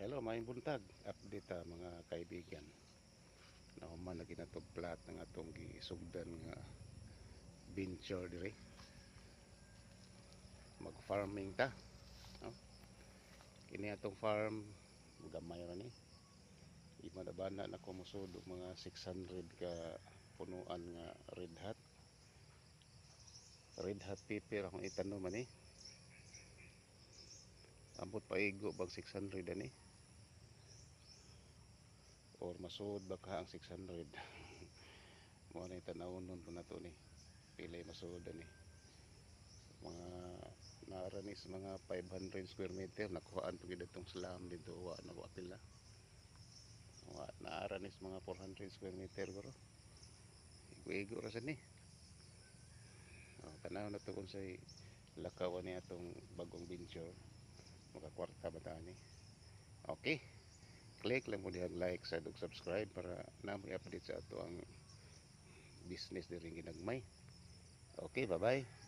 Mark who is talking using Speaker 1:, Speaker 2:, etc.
Speaker 1: Hello, maayong buntag. Update mga kaibigan. Nahuman lagi na to plat ng atong gisugdan nga venture dire. Mag-farming ta. No? Kini atong farm gamay ra ni. Imadabana na kumusud og mga 600 ka punuan nga red hat. Red hat pepper akong itanom ani. Ambot paigo bag 600 ani. Or masud baka ang 600. Mo na itanawon po na to ni. Pilay masud ani. Mga naaranis mga 500 square meter nakuhaan pagid itong slam dito wa na apila naaranis mga 400 square meter bro igo ra sad ni tanaw na to kung say lakawan niya itong bagong venture makakwarta ba ta ni. Okay, click lang mo diha like sa ug subscribe para na mo update sa ato ang business diri ginagmay. Okay, bye bye.